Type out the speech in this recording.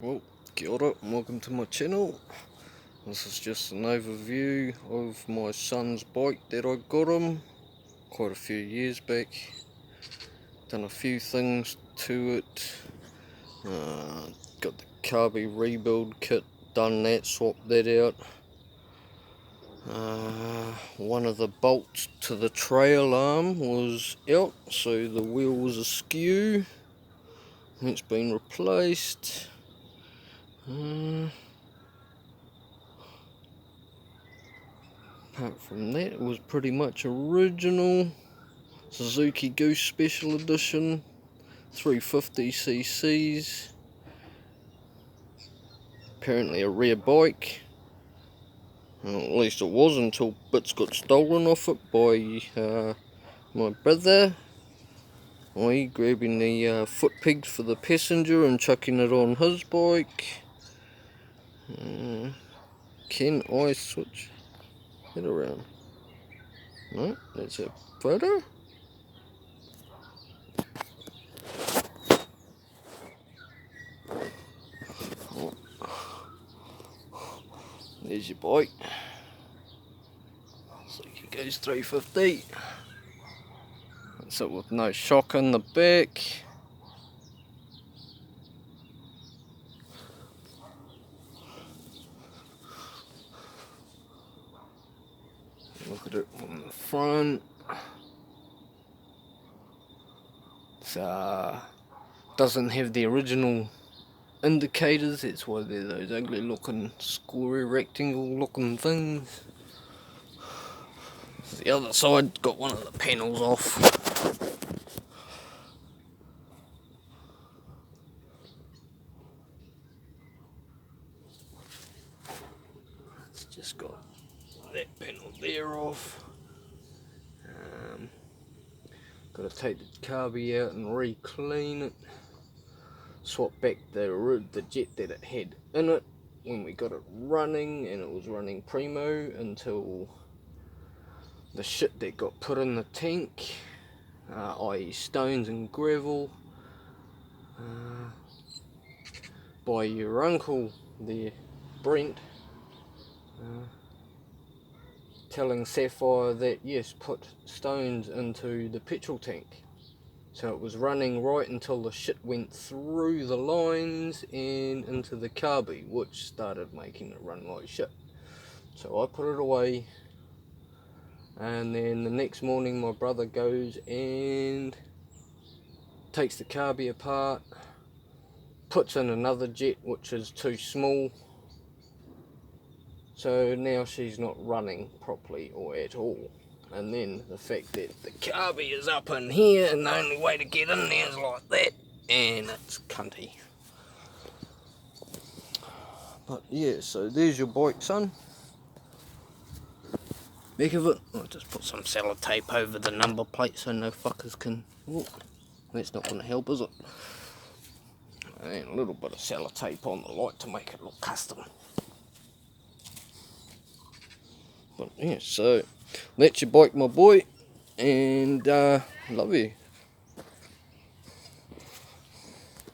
Well, kia ora, and welcome to my channel. This is just an overview of my son's bike that I got him quite a few years back. Done a few things to it. Got the carby rebuild kit, done that, swapped that out. One of the bolts to the trail arm was out, so the wheel was askew. It's been replaced. Apart from that, it was pretty much original. Suzuki Goose Special Edition, 350cc's. Apparently a rare bike. Well, at least it was until bits got stolen off it by my brother. Grabbing the foot pegs for the passenger and chucking it on his bike. Can I switch it around? No, that's a photo. There's your bike. So it goes 350. That's it with no shock in the back. Look at it on the front. It doesn't have the original indicators, that's why they're those ugly looking square rectangle looking things. The other side got one of the panels off. It's just got that panel there off. Got to take the carby out and re-clean it. Swap back the jet that it had in it when we got it running, and it was running primo until the shit that got put in the tank, i.e. stones and gravel, by your uncle there, Brent, telling Sapphire that yes, put stones into the petrol tank. So it was running right until the shit went through the lines and into the carby, which started making it run like shit. So I put it away, and then the next morning my brother goes and takes the carby apart, puts in another jet which is too small, so now she's not running properly or at all. And then the fact that the carby is up in here and the only way to get in there is like that, and it's cunty. But yeah, so there's your bike, son. Back of it, I'll just put some sellotape over the number plate so no fuckers can... Ooh, that's not going to help, is it? And a little bit of sellotape on the light to make it look custom. But yeah, so that's your bike, my boy, and love you.